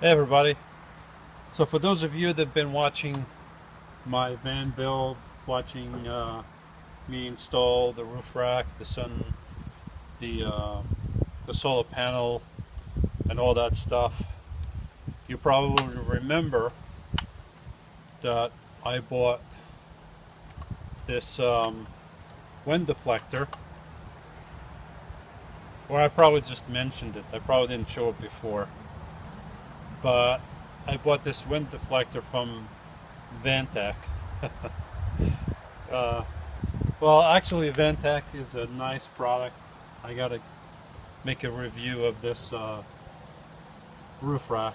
Hey everybody. So for those of you that have been watching my van build, watching me install the roof rack, the uh, the solar panel, and all that stuff, you probably remember that I bought this wind deflector, or I probably just mentioned it. I probably didn't show it before, but I bought this wind deflector from Vantech. uh, Well, actually, Ventec is a nice product. I gotta make a review of this roof rack.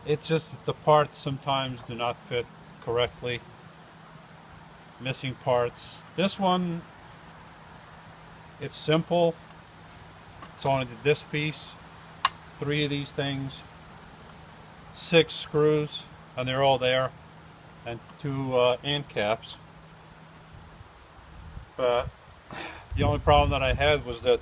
It's just that the parts sometimes do not fit correctly. Missing parts. This one, it's simple. It's only this piece, three of these things, six screws, and they're all there, and two end caps. But the only problem that I had was that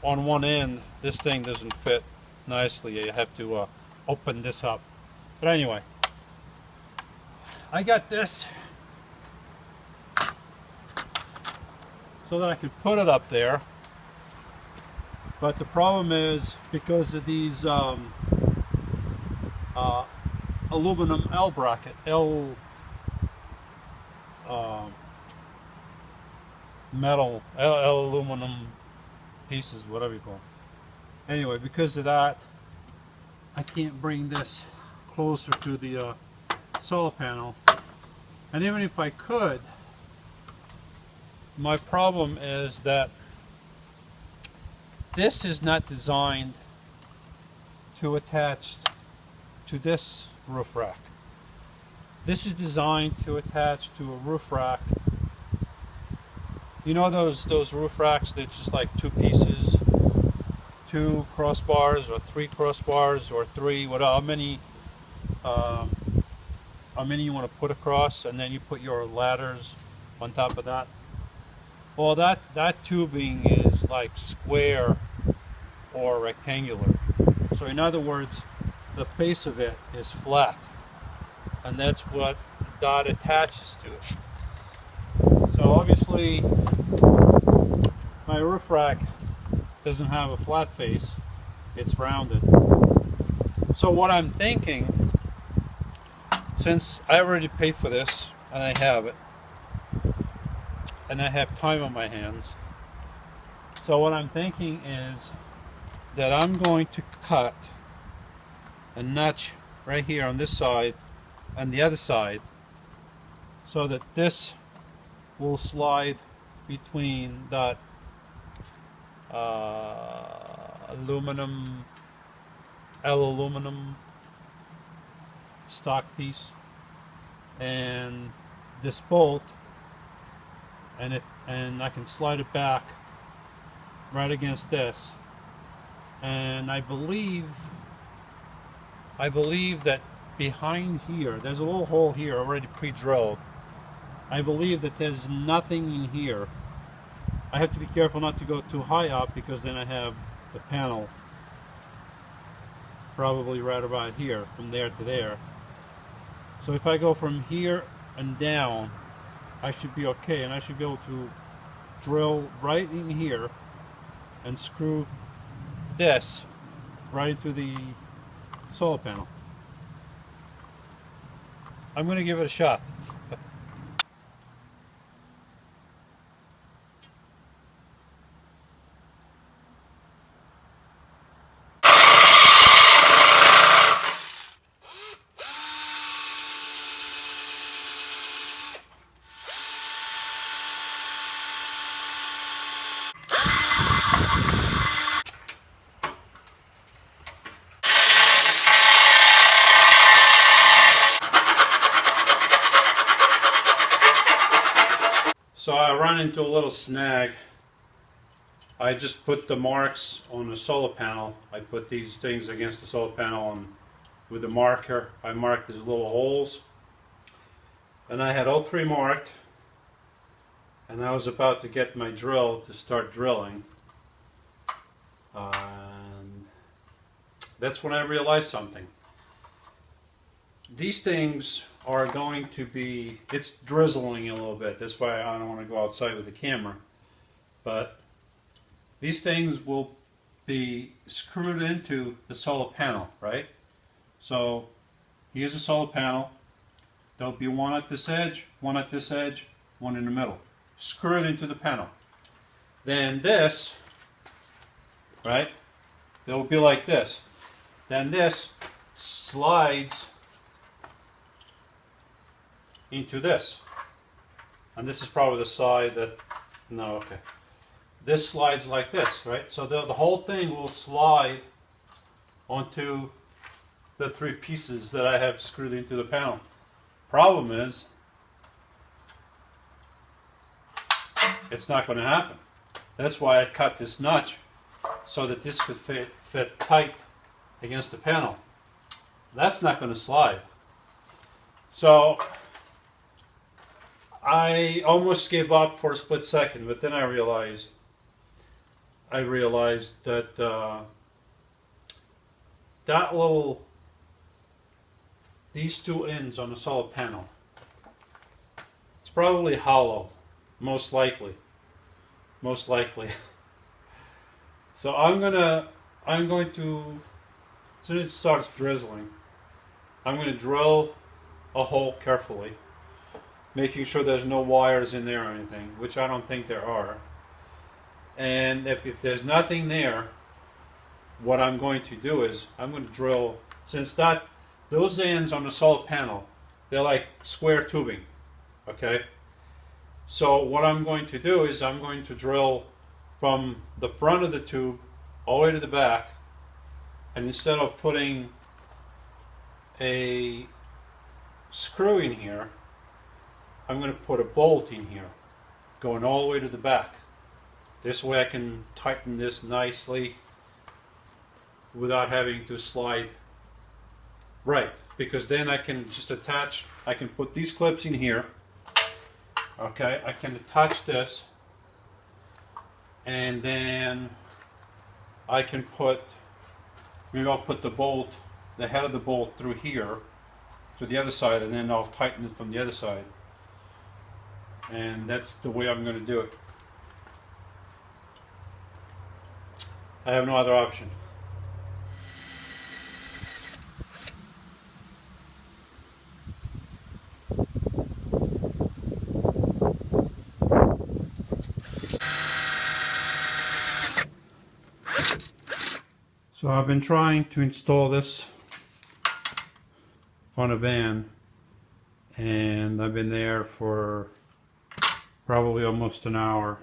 on one end, this thing doesn't fit nicely. You have to open this up. But anyway, I got this so that I could put it up there. But the problem is, because of these aluminum L bracket, uh, metal, L aluminum pieces, whatever you call them. Anyway, because of that, I can't bring this closer to the solar panel. And even if I could, my problem is that this is not designed to attach to this roof rack. This is designed to attach to a roof rack. You know those roof racks that's just like two pieces, two crossbars or three crossbars or three, um, how many you want to put across, and then you put your ladders on top of that. Well, that tubing is like square or rectangular. So in other words, the face of it is flat, and that's what dot attaches to it. So obviously my roof rack doesn't have a flat face, it's rounded. So what I'm thinking, since I already paid for this and I have it, and I have time on my hands, so what I'm thinking is that I'm going to cut a notch right here on this side and the other side, so that this will slide between that aluminum, aluminum stock piece and this bolt, and I can slide it back right against this. And I believe that behind here, there's a little hole here already pre-drilled. I believe that there's nothing in here. I have to be careful not to go too high up, because then I have the panel probably right about here, from there to there. So if I go from here and down, I should be okay, and I should be able to drill right in here and screw this right into the solar panel. I'm going to give it a shot. So I run into a little snag. I just put the marks on the solar panel. I put these things against the solar panel, and with the marker I marked these little holes, and I had all three marked, and I was about to get my drill to start drilling, and that's when I realized something. These things are going to be, it's drizzling a little bit. That's why I don't want to go outside with the camera. But these things will be screwed into the solar panel, right? So here's a solar panel. There'll be one at this edge, one at this edge, one in the middle. Screw it into the panel. Then this, right? It'll be like this. Then this slides into this. And this is probably the side that, no, okay. This slides like this, right? So the whole thing will slide onto the three pieces that I have screwed into the panel. Problem is, it's not going to happen. That's why I cut this notch so that this could fit tight against the panel. That's not going to slide. So I almost gave up for a split second, but then I realized that these two ends on the solar panel, it's probably hollow, most likely. So I'm going to, as soon as it starts drizzling, I'm going to drill a hole carefully, making sure there's no wires in there or anything, which I don't think there are. And if there's nothing there, what I'm going to do is I'm going to drill, since those ends on the solar panel, they're like square tubing, okay? So what I'm going to do is I'm going to drill from the front of the tube all the way to the back, and instead of putting a screw in here, I'm going to put a bolt in here, going all the way to the back. This way I can tighten this nicely without having to slide right, because then I can just attach, I can put these clips in here, okay, I can attach this, and then I can put, maybe I'll put the bolt, the head of the bolt through here to the other side, and then I'll tighten it from the other side. And that's the way I'm going to do it. I have no other option. So I've been trying to install this on a van, and I've been there for probably almost an hour,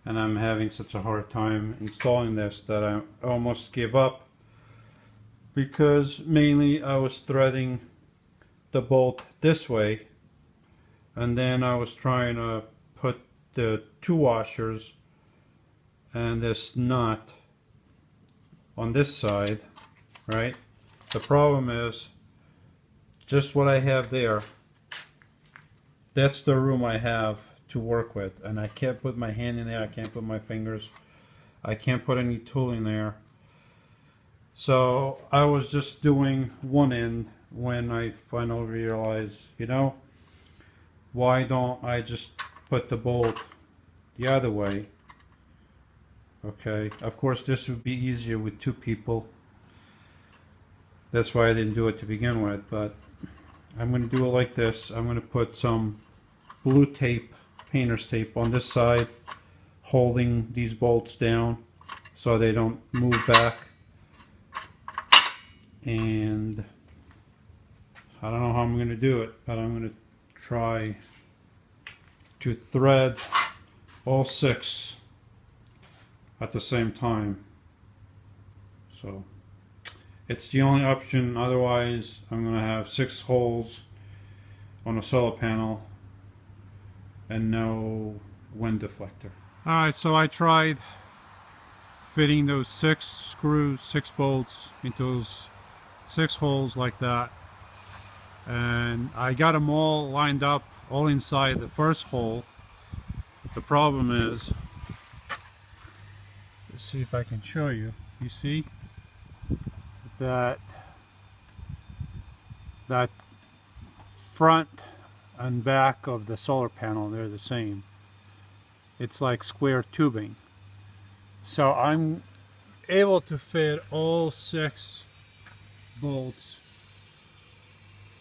and I'm having such a hard time installing this that I almost gave up, because mainly I was threading the bolt this way, and then I was trying to put the two washers and this nut on this side, right? The problem is just what I have there, that's the room I have to work with, and I can't put my hand in there, I can't put my fingers, I can't put any tool in there. So I was just doing one end when I finally realized, you know, why don't I just put the bolt the other way? Okay, of course this would be easier with two people. That's why I didn't do it to begin with, but I'm going to do it like this. I'm going to put some blue tape, painter's tape on this side, holding these bolts down so they don't move back. And I don't know how I'm going to do it, but I'm going to try to thread all 6 at the same time. So it's the only option, otherwise I'm going to have 6 holes on a solar panel and no wind deflector. Alright, so I tried fitting those 6 screws, 6 bolts into those 6 holes like that, and I got them all lined up, all inside the first hole. The problem is, let's see if I can show you. You see? that front and back of the solar panel, they're the same. It's like square tubing. So I'm able to fit all 6 bolts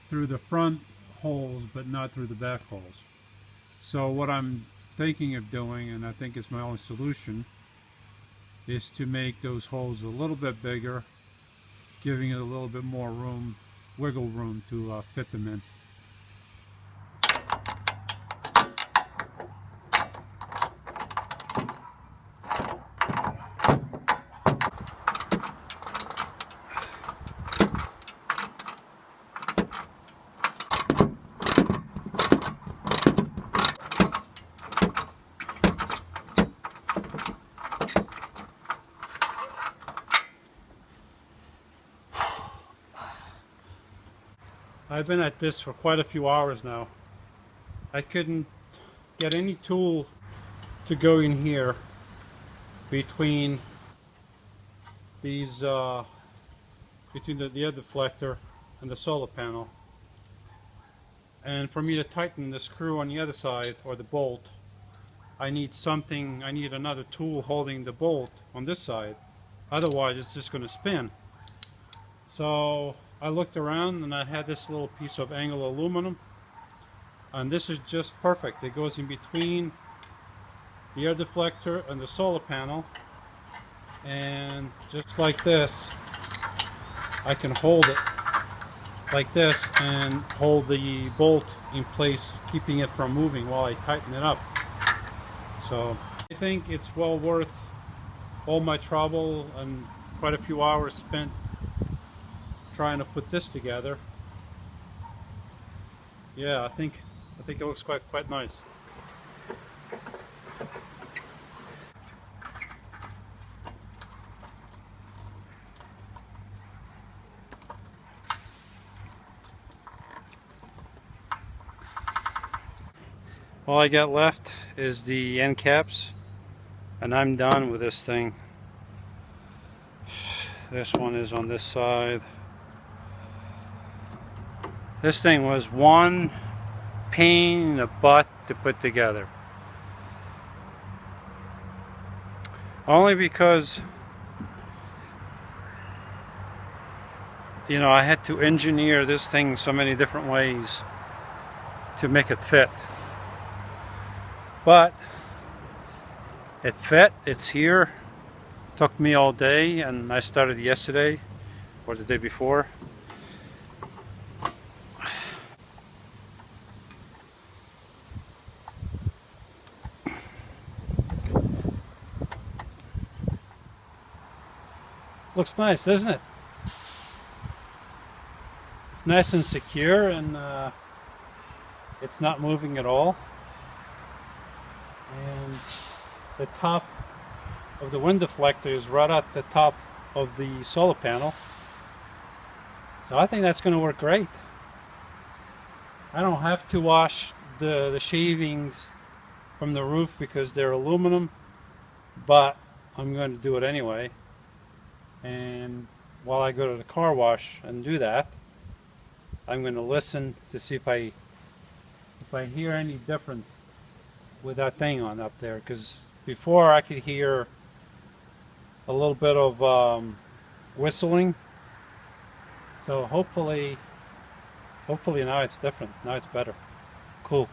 through the front holes, but not through the back holes. So what I'm thinking of doing, and I think it's my only solution, is to make those holes a little bit bigger, giving it a little bit more room, wiggle room to fit them in. I've been at this for quite a few hours now. I couldn't get any tool to go in here between these, between the air deflector and the solar panel. And for me to tighten the screw on the other side, or the bolt, I need another tool holding the bolt on this side. Otherwise it's just going to spin. So I looked around and I had this little piece of angle aluminum, and this is just perfect. It goes in between the air deflector and the solar panel, and just like this I can hold it like this and hold the bolt in place, keeping it from moving while I tighten it up. So I think it's well worth all my trouble and quite a few hours spent trying to put this together. Yeah, I think it looks quite nice. All I got left is the end caps, and I'm done with this thing. This one is on this side. This thing was one pain in the butt to put together. Only because, you know, I had to engineer this thing so many different ways to make it fit. But it fit, it's here. Took me all day, and I started yesterday or the day before. Looks nice, doesn't it? It's nice and secure, and it's not moving at all. And the top of the wind deflector is right at the top of the solar panel. So I think that's going to work great. I don't have to wash the shavings from the roof because they're aluminum, but I'm going to do it anyway. And while I go to the car wash and do that, I'm going to listen to see if I hear any different with that thing on up there, because before I could hear a little bit of whistling. So hopefully now it's different. Now it's better. Cool.